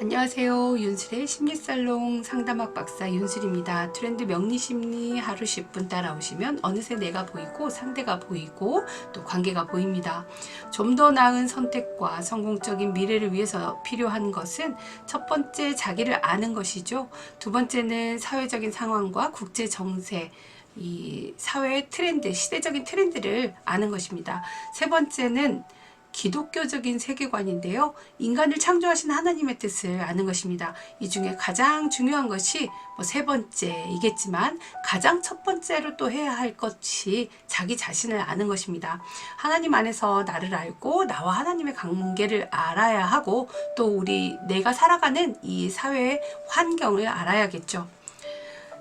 안녕하세요. 윤슬의 심리살롱 상담학 박사 윤슬입니다. 트렌드 명리심리 하루 10분 따라오시면 어느새 내가 보이고 상대가 보이고 또 관계가 보입니다. 좀 더 나은 선택과 성공적인 미래를 위해서 필요한 것은 첫 번째 자기를 아는 것이죠. 두 번째는 사회적인 상황과 국제 정세, 이 사회의 트렌드, 시대적인 트렌드를 아는 것입니다. 세 번째는 기독교적인 세계관인데요. 인간을 창조하신 하나님의 뜻을 아는 것입니다. 이 중에 가장 중요한 것이 세 번째이겠지만 가장 첫 번째로 또 해야 할 것이 자기 자신을 아는 것입니다. 하나님 안에서 나를 알고 나와 하나님의 관계를 알아야 하고 또 내가 살아가는 이 사회의 환경을 알아야겠죠.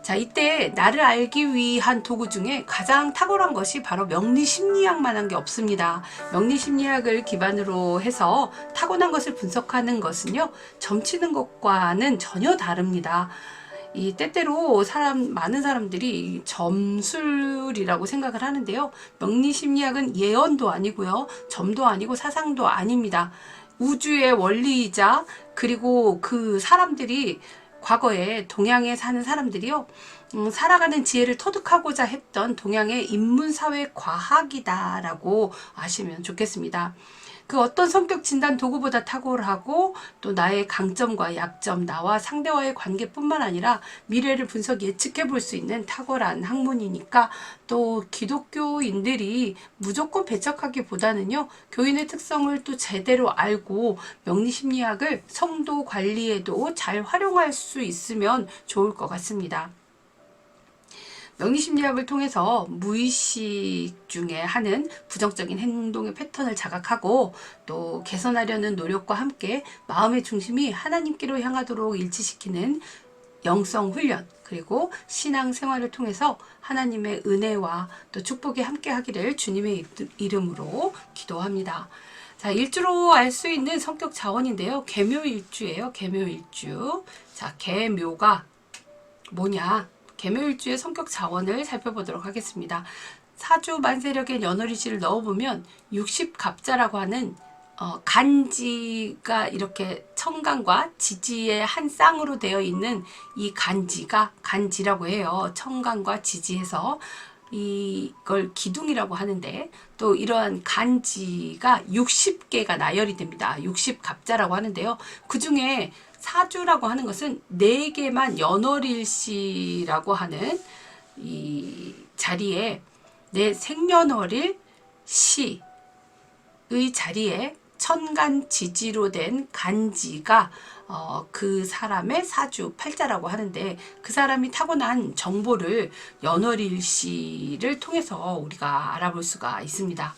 자, 이때 나를 알기 위한 도구 중에 가장 탁월한 것이 바로 명리심리학만한 게 없습니다. 명리심리학을 기반으로 해서 타고난 것을 분석하는 것은요, 점치는 것과는 전혀 다릅니다. 이 때때로 많은 사람들이 점술이라고 생각을 하는데요. 명리심리학은 예언도 아니고요, 점도 아니고 사상도 아닙니다. 우주의 원리이자 그리고 그 사람들이 과거에 동양에 사는 사람들이요, 살아가는 지혜를 터득하고자 했던 동양의 인문사회 과학이다라고 아시면 좋겠습니다. 그 어떤 성격 진단 도구보다 탁월하고 또 나의 강점과 약점, 나와 상대와의 관계뿐만 아니라 미래를 분석 예측해 볼 수 있는 탁월한 학문이니까 또 기독교인들이 무조건 배척하기보다는요, 교인의 특성을 또 제대로 알고 명리심리학을 성도 관리에도 잘 활용할 수 있으면 좋을 것 같습니다. 명리심리학을 통해서 무의식 중에 하는 부정적인 행동의 패턴을 자각하고 또 개선하려는 노력과 함께 마음의 중심이 하나님께로 향하도록 일치시키는 영성 훈련, 그리고 신앙생활을 통해서 하나님의 은혜와 또 축복이 함께 하기를 주님의 이름으로 기도합니다. 자, 일주로 알 수 있는 성격 자원인데요. 계묘일주예요. 계묘일주. 자, 계묘가 뭐냐? 계묘일주의 성격 자원을 살펴보도록 하겠습니다. 사주 만세력의 연월일지를 넣어보면 60갑자라고 하는 간지가 이렇게 청간과 지지의 한 쌍으로 되어 있는 이 간지가 간지라고 해요. 청간과 지지해서 이걸 기둥이라고 하는데, 또 이러한 간지가 60개가 나열이 됩니다. 60갑자라고 하는데요. 그 중에 사주라고 하는 것은 4개만 연월일시라고 하는 이 자리에 내 생년월일 시의 자리에 천간지지로 된 간지가 그 사람의 사주 팔자라고 하는데, 그 사람이 타고난 정보를 연월일시를 통해서 우리가 알아볼 수가 있습니다.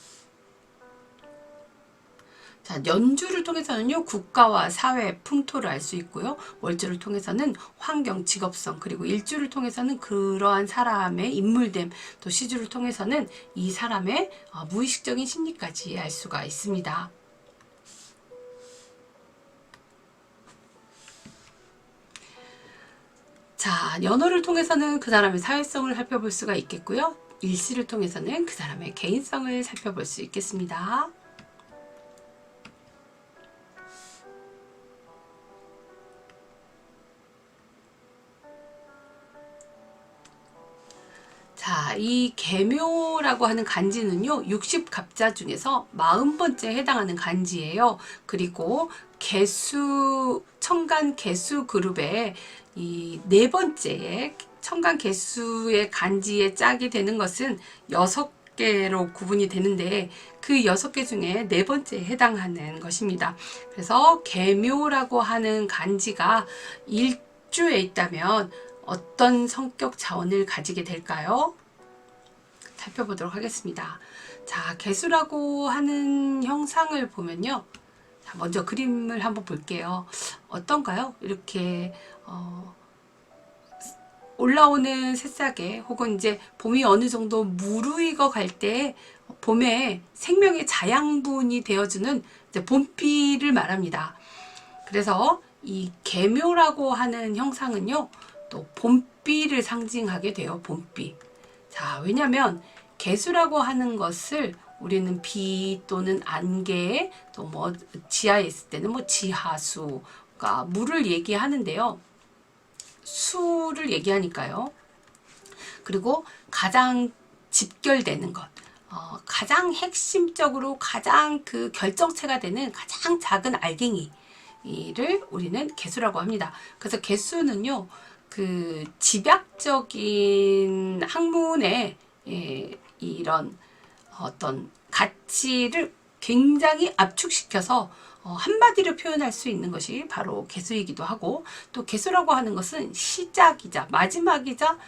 자, 연주를 통해서는요, 국가와 사회 풍토를 알 수 있고요. 월주를 통해서는 환경, 직업성, 그리고 일주를 통해서는 그러한 사람의 인물됨, 또 시주를 통해서는 이 사람의 무의식적인 심리까지 알 수가 있습니다. 자, 연호를 통해서는 그 사람의 사회성을 살펴볼 수가 있겠고요. 일시를 통해서는 그 사람의 개인성을 살펴볼 수 있겠습니다. 자, 이 계묘라고 하는 간지는요, 60갑자 중에서 40번째에 해당하는 간지예요. 그리고 청간 개수 그룹의 이 4번째에 청간 개수의 간지에 짝이 되는 것은 6개로 구분이 되는데, 그 6개 중에 4번째에 해당하는 것입니다. 그래서 계묘라고 하는 간지가 일주에 있다면 어떤 성격 자원을 가지게 될까요? 살펴보도록 하겠습니다. 자, 개수라고 하는 형상을 보면요. 자, 먼저 그림을 한번 볼게요. 어떤가요? 이렇게 올라오는 새싹에, 혹은 이제 봄이 어느 정도 무르익어 갈 때 봄에 생명의 자양분이 되어주는 이제 봄비를 말합니다. 그래서 이 계묘라고 하는 형상은요, 또 봄비를 상징하게 돼요. 봄비. 자, 왜냐면 개수라고 하는 것을 우리는 비 또는 안개, 또 뭐 지하에 있을 때는 뭐 지하수, 그러니까 물을 얘기하는데요. 수를 얘기하니까요. 그리고 가장 집결되는 것, 가장 핵심적으로 가장 그 결정체가 되는 가장 작은 알갱이를 우리는 개수라고 합니다. 그래서 개수는요, 그 집약적인 학문의 이런 어떤 가치를 굉장히 압축시켜서 한마디로 표현할 수 있는 것이 바로 개수이기도 하고, 또 개수라고 하는 것은 시작이자 마지막이자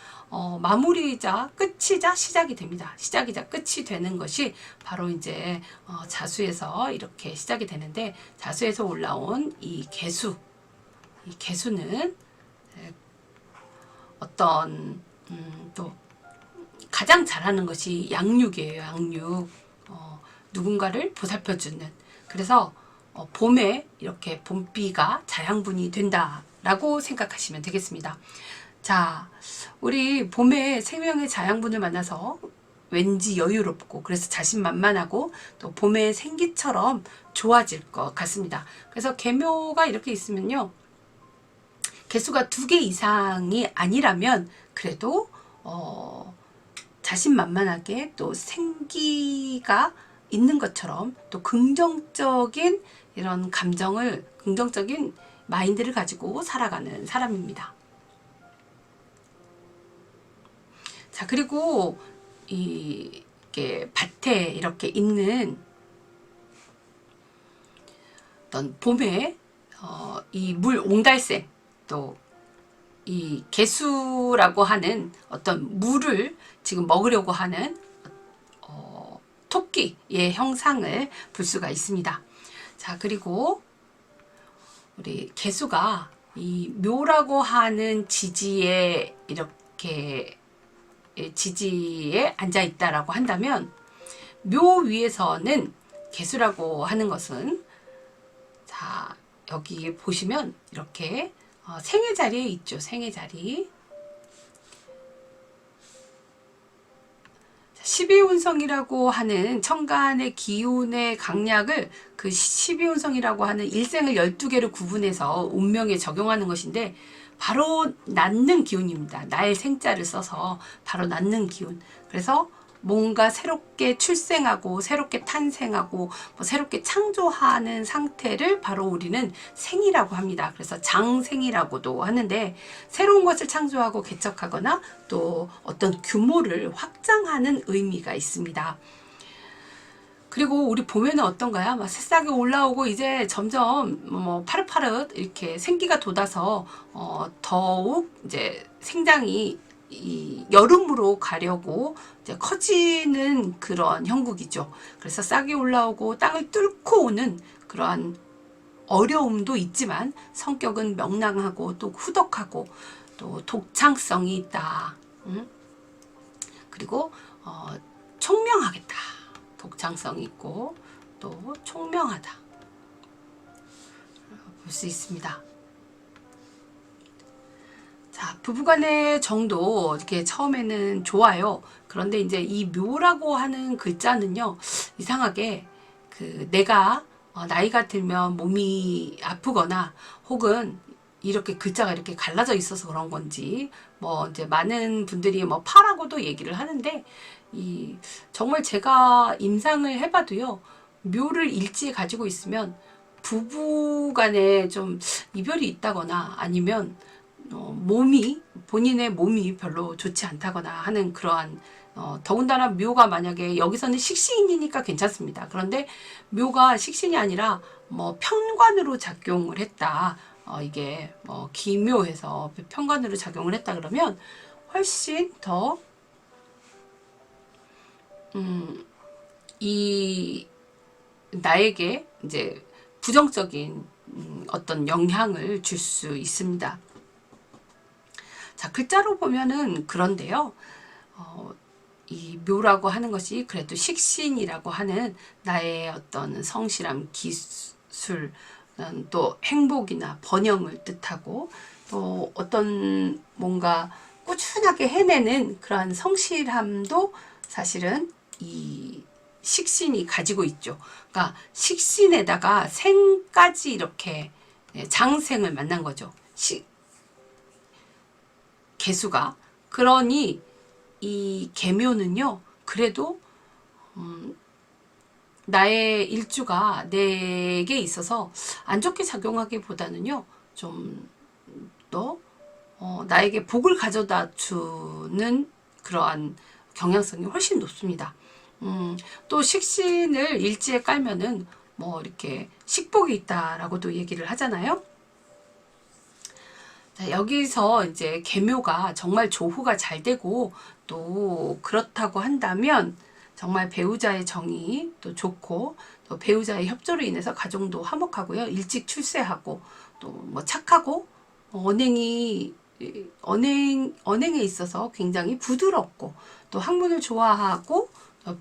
마무리이자 끝이자 시작이 됩니다. 시작이자 끝이 되는 것이 바로 이제 자수에서 이렇게 시작이 되는데, 자수에서 올라온 이 개수는 어떤 또 가장 잘하는 것이 양육이에요. 양육. 누군가를 보살펴주는. 그래서 봄에 이렇게 봄비가 자양분이 된다라고 생각하시면 되겠습니다. 자, 우리 봄에 생명의 자양분을 만나서 왠지 여유롭고, 그래서 자신만만하고, 또 봄의 생기처럼 좋아질 것 같습니다. 그래서 계묘가 이렇게 있으면요, 개수가 2개 이상이 아니라면 그래도 자신만만하게 또 생기가 있는 것처럼 또 긍정적인 이런 감정을, 긍정적인 마인드를 가지고 살아가는 사람입니다. 자, 그리고 이게 밭에 이렇게 있는 어떤 봄에 이 물 옹달샘, 또 이 개수라고 하는 어떤 물을 지금 먹으려고 하는 토끼의 형상을 볼 수가 있습니다. 자, 그리고 우리 개수가 이 묘라고 하는 지지에 이렇게 지지에 앉아 있다라고 한다면, 묘 위에서는 개수라고 하는 것은, 자, 여기 보시면 이렇게 생의 자리에 있죠. 생의 자리. 12운성이라고 하는 천간의 기운의 강약을 그 12운성이라고 하는 일생을 12개로 구분해서 운명에 적용하는 것인데, 바로 낳는 기운입니다. 날 생자를 써서 바로 낳는 기운. 그래서 뭔가 새롭게 출생하고 새롭게 탄생하고 뭐 새롭게 창조하는 상태를 바로 우리는 생이라고 합니다. 그래서 장생이라고도 하는데, 새로운 것을 창조하고 개척하거나 또 어떤 규모를 확장하는 의미가 있습니다. 그리고 우리 봄에는 어떤가요? 막 새싹이 올라오고 이제 점점 뭐 파릇파릇 이렇게 생기가 돋아서 더욱 이제 생장이 이 여름으로 가려고 이제 커지는 그런 형국이죠. 그래서 싹이 올라오고 땅을 뚫고 오는 그러한 어려움도 있지만 성격은 명랑하고 또 후덕하고 또 독창성이 있다. 그리고 총명하겠다. 독창성이 있고 또 총명하다. 볼 수 있습니다. 자, 부부간의 정도 이렇게 처음에는 좋아요. 그런데 이제 이 묘라고 하는 글자는요, 이상하게 그 내가 나이가 들면 몸이 아프거나 혹은 이렇게 글자가 이렇게 갈라져 있어서 그런 건지, 뭐 이제 많은 분들이 뭐 파라고도 얘기를 하는데, 정말 제가 임상을 해봐도요, 묘를 일지에 가지고 있으면 부부간에 좀 이별이 있다거나 아니면 본인의 몸이 별로 좋지 않다거나 하는 그러한, 더군다나 묘가 만약에 여기서는 식신이니까 괜찮습니다. 그런데 묘가 식신이 아니라 뭐 편관으로 작용을 했다. 이게 뭐 기묘해서 편관으로 작용을 했다 그러면 훨씬 더 이 나에게 이제 부정적인 어떤 영향을 줄 수 있습니다. 자, 글자로 보면은 그런데요. 이 묘라고 하는 것이 그래도 식신이라고 하는 나의 어떤 성실함, 기술, 또 행복이나 번영을 뜻하고, 또 어떤 뭔가 꾸준하게 해내는 그러한 성실함도 사실은 이 식신이 가지고 있죠. 그러니까 식신에다가 생까지 이렇게 장생을 만난 거죠. 개수가. 그러니 이 계묘는요, 그래도 나의 일주가 내게 있어서 안 좋게 작용하기보다는요, 좀 더 나에게 복을 가져다 주는 그러한 경향성이 훨씬 높습니다. 또 식신을 일지에 깔면은 뭐 이렇게 식복이 있다라고도 얘기를 하잖아요. 자, 여기서 이제 계묘가 정말 조후가 잘 되고 또 그렇다고 한다면 정말 배우자의 정이 또 좋고 또 배우자의 협조로 인해서 가정도 화목하고요. 일찍 출세하고 또 뭐 착하고 언행에 있어서 굉장히 부드럽고 또 학문을 좋아하고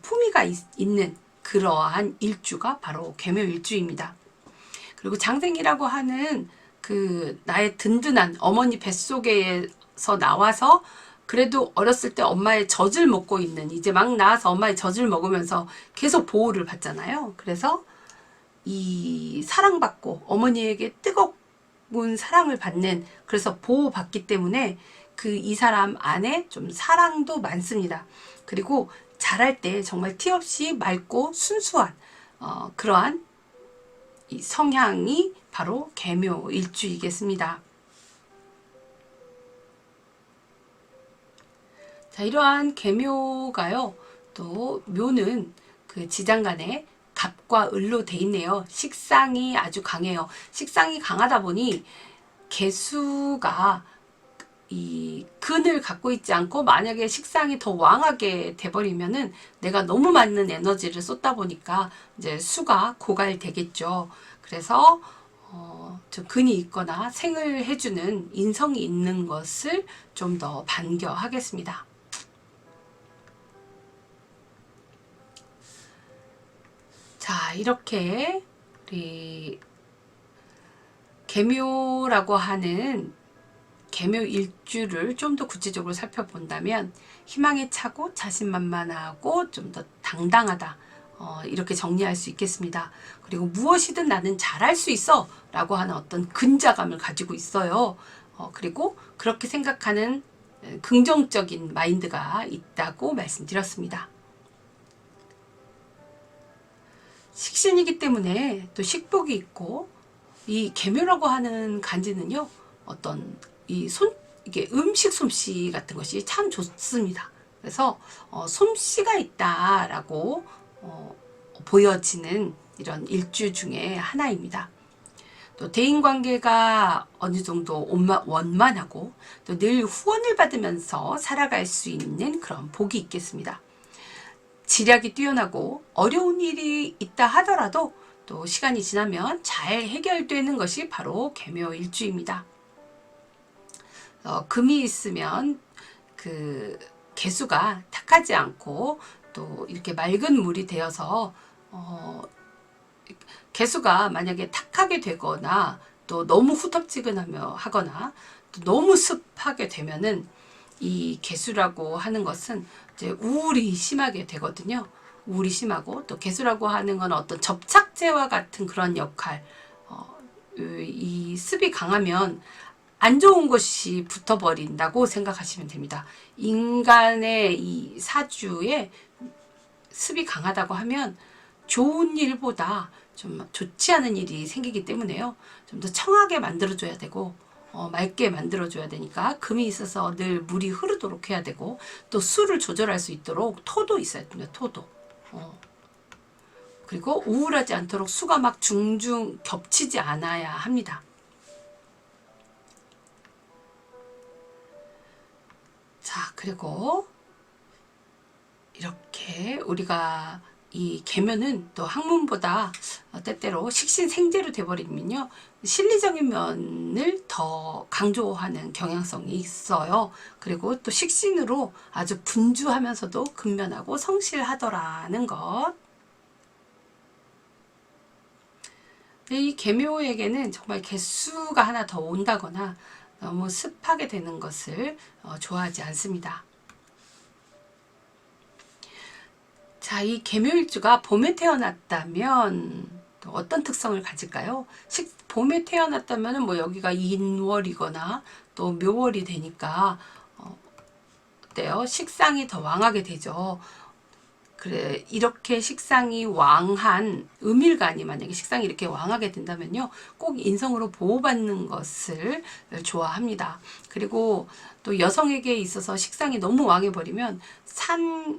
품위가 있는 그러한 일주가 바로 계묘 일주입니다. 그리고 장생이라고 하는 그 나의 든든한 어머니 뱃속에서 나와서 그래도 어렸을 때 엄마의 젖을 먹고 있는, 이제 막 나와서 엄마의 젖을 먹으면서 계속 보호를 받잖아요. 그래서 이 사랑받고 어머니에게 뜨거운 사랑을 받는, 그래서 보호받기 때문에 그 이 사람 안에 좀 사랑도 많습니다. 그리고 자랄 때 정말 티 없이 맑고 순수한 그러한 이 성향이 바로 계묘 일주이겠습니다. 자, 이러한 계묘가요, 또 묘는 그 지장간에 갑과 을로 돼 있네요. 식상이 아주 강해요. 식상이 강하다 보니 개수가 이 근을 갖고 있지 않고 만약에 식상이 더 왕하게 돼버리면은 내가 너무 많은 에너지를 쏟다 보니까 이제 수가 고갈되겠죠. 그래서 좀 근이 있거나 생을 해주는 인성이 있는 것을 좀 더 반겨하겠습니다. 자, 이렇게 우리 계묘라고 하는 계묘 일주를 좀 더 구체적으로 살펴본다면 희망에 차고 자신만만하고 좀 더 당당하다, 이렇게 정리할 수 있겠습니다. 그리고 무엇이든 나는 잘할 수 있어 라고 하는 어떤 근자감을 가지고 있어요. 그리고 그렇게 생각하는 긍정적인 마인드가 있다고 말씀드렸습니다. 식신이기 때문에 또 식복이 있고, 이 계묘라고 하는 간지는요, 어떤 이게 음식 솜씨 같은 것이 참 좋습니다. 그래서 솜씨가 있다라고 보여지는 이런 일주 중에 하나입니다. 또 대인관계가 어느 정도 원만하고 또 늘 후원을 받으면서 살아갈 수 있는 그런 복이 있겠습니다. 지략이 뛰어나고 어려운 일이 있다 하더라도 또 시간이 지나면 잘 해결되는 것이 바로 계묘 일주입니다. 금이 있으면 그 개수가 탁하지 않고 또 이렇게 맑은 물이 되어서 개수가 만약에 탁하게 되거나 또 너무 후텁지근하거나 또 너무 습하게 되면은 이 개수라고 하는 것은 이제 우울이 심하게 되거든요. 우울이 심하고 또 개수라고 하는 건 어떤 접착제와 같은 그런 역할, 이 습이 강하면 안 좋은 것이 붙어버린다고 생각하시면 됩니다. 인간의 이 사주에 습이 강하다고 하면 좋은 일보다 좀 좋지 않은 일이 생기기 때문에요. 좀 더 청하게 만들어줘야 되고 맑게 만들어줘야 되니까 금이 있어서 늘 물이 흐르도록 해야 되고 또 수를 조절할 수 있도록 토도 있어야 됩니다. 토도. 그리고 우울하지 않도록 수가 막 중중 겹치지 않아야 합니다. 자, 그리고 이렇게 우리가 이 계묘는 또 학문보다 때때로 식신생재로 돼버리면요, 실리적인 면을 더 강조하는 경향성이 있어요. 그리고 또 식신으로 아주 분주하면서도 근면하고 성실하더라는 것. 이 계묘에게는 정말 개수가 하나 더 온다거나 너무 습하게 되는 것을 좋아하지 않습니다. 자, 이 계묘일주가 봄에 태어났다면 또 어떤 특성을 가질까요? 봄에 태어났다면 뭐 여기가 인월이거나 또 묘월이 되니까 어때요? 식상이 더 왕하게 되죠. 그래, 이렇게 식상이 왕한 음일간이 만약에 식상이 이렇게 왕하게 된다면요, 꼭 인성으로 보호받는 것을 좋아합니다. 그리고 또 여성에게 있어서 식상이 너무 왕해버리면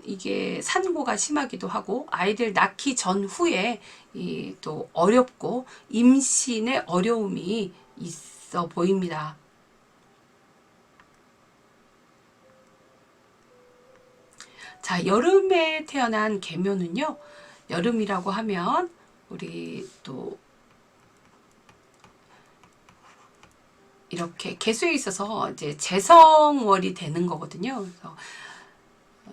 이게 산고가 심하기도 하고, 아이들 낳기 전후에 또 어렵고 임신의 어려움이 있어 보입니다. 자, 여름에 태어난 계묘는요, 여름이라고 하면 우리 또 이렇게 계수에 있어서 이제 재성월이 되는 거거든요. 그래서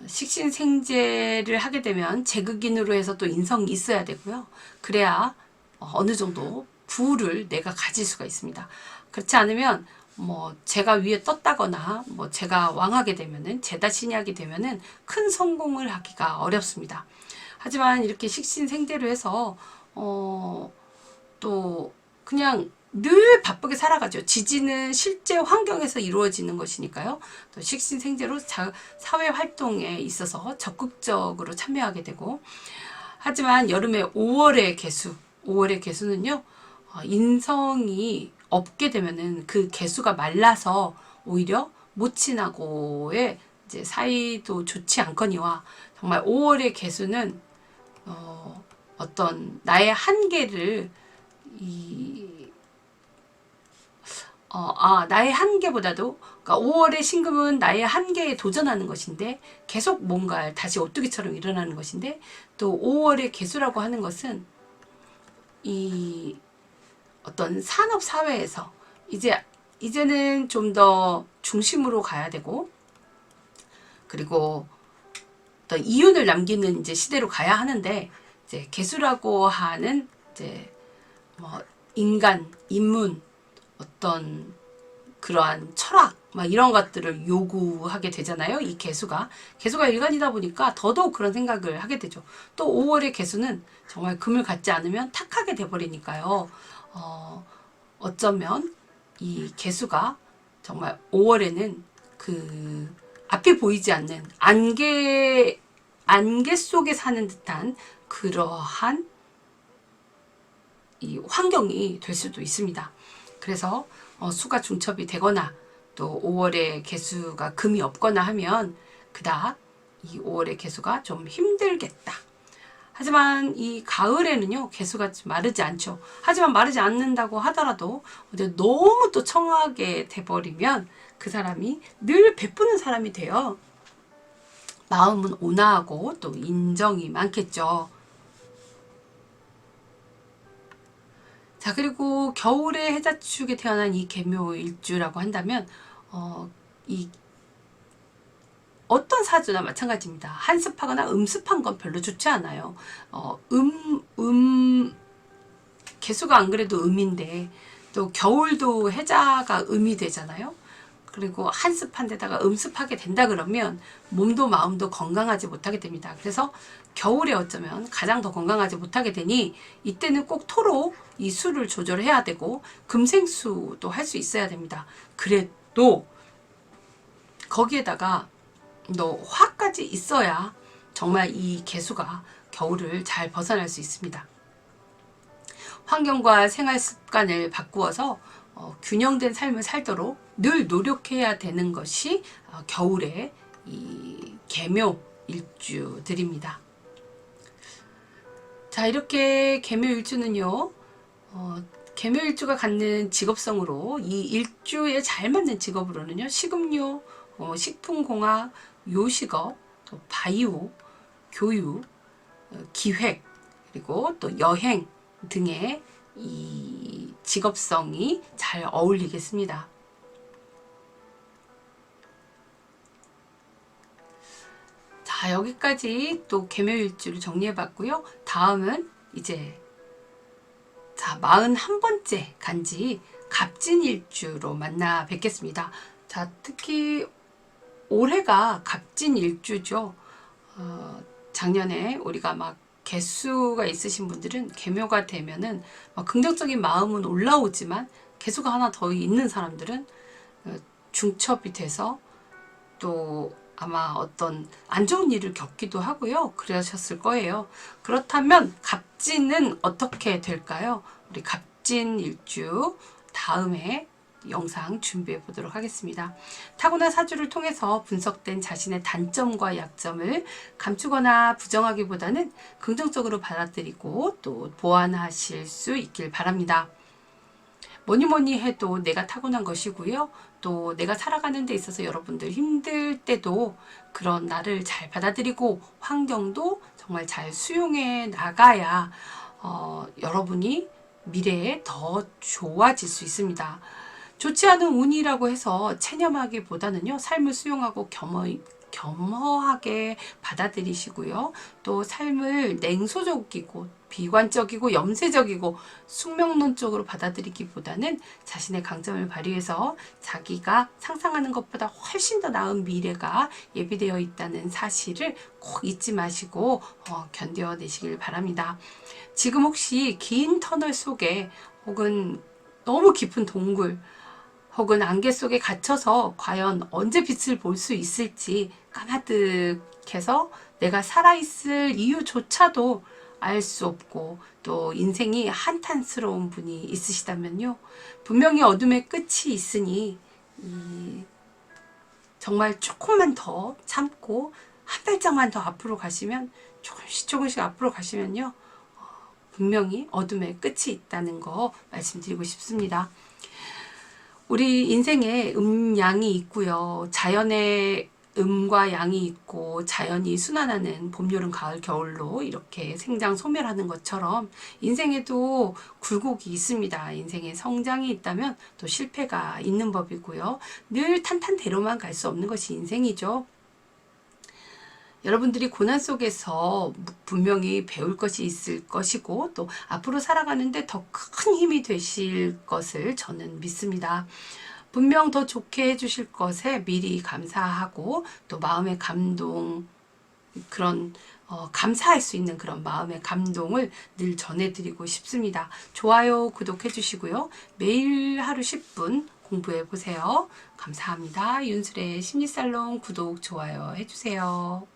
식신생재를 하게 되면 제극인으로 해서 또 인성이 있어야 되고요. 그래야 어느 정도 부를 내가 가질 수가 있습니다. 그렇지 않으면 뭐 제가 위에 떴다거나 뭐 제가 왕하게 되면은 제다 신약이 되면은 큰 성공을 하기가 어렵습니다. 하지만 이렇게 식신생재로 해서 또 그냥 늘 바쁘게 살아가죠. 지지는 실제 환경에서 이루어지는 것이니까요. 또 식신생재로 사회 활동에 있어서 적극적으로 참여하게 되고, 하지만 여름에 5월의 개수는요, 인성이 없게 되면은 그 개수가 말라서 오히려 모친하고의 이제 사이도 좋지 않거니와, 정말 5월의 개수는 어떤 나의 한계를 나의 한계보다도, 그러니까 5월의 신금은 나의 한계에 도전하는 것인데 계속 뭔가 다시 오뚜기처럼 일어나는 것인데, 또 5월의 개수라고 하는 것은 이 어떤 산업 사회에서 이제는 좀 더 중심으로 가야 되고, 그리고 어떤 이윤을 남기는 이제 시대로 가야 하는데, 이제 개수라고 하는 이제 뭐 인간, 인문, 어떤 그러한 철학 막 이런 것들을 요구하게 되잖아요. 이 개수가 일간이다 보니까 더더욱 그런 생각을 하게 되죠. 또 5월의 개수는 정말 금을 갖지 않으면 탁하게 돼버리니까요. 어쩌면 이 개수가 정말 5월에는 그 앞이 보이지 않는 안개 속에 사는 듯한 그러한 이 환경이 될 수도 있습니다. 그래서 수가 중첩이 되거나 또 5월에 개수가 금이 없거나 하면 그닥 이 5월의 개수가 좀 힘들겠다. 하지만 이 가을에는요, 개수가 마르지 않죠. 하지만 마르지 않는다고 하더라도 너무 또 청하게 돼버리면 그 사람이 늘 베푸는 사람이 돼요. 마음은 온화하고 또 인정이 많겠죠. 자, 그리고 겨울에 해자축에 태어난 이 계묘일주라고 한다면 이 어떤 사주나 마찬가지입니다. 한습하거나 음습한 건 별로 좋지 않아요. 개수가 안 그래도 음인데 또 겨울도 해자가 음이 되잖아요. 그리고 한습한 데다가 음습하게 된다 그러면 몸도 마음도 건강하지 못하게 됩니다. 그래서 겨울에 어쩌면 가장 더 건강하지 못하게 되니 이때는 꼭 토로 이 수를 조절해야 되고 금생수도 할 수 있어야 됩니다. 그래도 거기에다가 너 화까지 있어야 정말 이 개수가 겨울을 잘 벗어날 수 있습니다. 환경과 생활 습관을 바꾸어서 균형된 삶을 살도록 늘 노력해야 되는 것이 겨울의 이 계묘 일주들입니다. 자, 이렇게 계묘 일주는요, 계묘 일주가 갖는 직업성으로 이 일주에 잘 맞는 직업으로는요, 식음료, 식품공학, 요식업, 또 바이오, 교육, 기획, 그리고 또 여행 등의 이 직업성이 잘 어울리겠습니다. 자, 여기까지 또 계묘일주를 정리해봤고요. 다음은 이제 41번째 간지 갑진일주로 만나 뵙겠습니다. 자, 특히 올해가 갑진일주죠. 작년에 우리가 막 개수가 있으신 분들은 계묘가 되면은 긍정적인 마음은 올라오지만 개수가 하나 더 있는 사람들은 중첩이 돼서 또 아마 어떤 안 좋은 일을 겪기도 하고요. 그러셨을 거예요. 그렇다면 갑진은 어떻게 될까요? 우리 갑진 일주 다음에 영상 준비해 보도록 하겠습니다. 타고난 사주를 통해서 분석된 자신의 단점과 약점을 감추거나 부정하기보다는 긍정적으로 받아들이고 또 보완하실 수 있길 바랍니다. 뭐니 해도 내가 타고난 것이고요. 또 내가 살아가는 데 있어서 여러분들 힘들 때도 그런 나를 잘 받아들이고 환경도 정말 잘 수용해 나가야 여러분이 미래에 더 좋아질 수 있습니다. 좋지 않은 운이라고 해서 체념하기보다는요, 삶을 수용하고 겸허하게 받아들이시고요. 또 삶을 냉소적이고 비관적이고 염세적이고 숙명론적으로 받아들이기보다는 자신의 강점을 발휘해서 자기가 상상하는 것보다 훨씬 더 나은 미래가 예비되어 있다는 사실을 꼭 잊지 마시고 견뎌내시길 바랍니다. 지금 혹시 긴 터널 속에 혹은 너무 깊은 동굴 혹은 안개 속에 갇혀서 과연 언제 빛을 볼 수 있을지 까마득해서 내가 살아있을 이유조차도 알 수 없고 또 인생이 한탄스러운 분이 있으시다면요. 분명히 어둠의 끝이 있으니 정말 조금만 더 참고 한 발짝만 더 앞으로 가시면 조금씩 앞으로 가시면요. 분명히 어둠의 끝이 있다는 거 말씀드리고 싶습니다. 우리 인생에 음양이 있고요. 자연의 음과 양이 있고 자연이 순환하는 봄, 여름, 가을, 겨울로 이렇게 생장 소멸하는 것처럼 인생에도 굴곡이 있습니다. 인생에 성장이 있다면 또 실패가 있는 법이고요. 늘 탄탄대로만 갈 수 없는 것이 인생이죠. 여러분들이 고난 속에서 분명히 배울 것이 있을 것이고 또 앞으로 살아가는데 더 큰 힘이 되실 것을 저는 믿습니다. 분명 더 좋게 해주실 것에 미리 감사하고 또 마음의 감동 그런 감사할 수 있는 그런 마음의 감동을 늘 전해드리고 싶습니다. 좋아요, 구독해 주시고요. 매일 하루 10분 공부해 보세요. 감사합니다. 윤술의 심리살롱 구독, 좋아요 해주세요.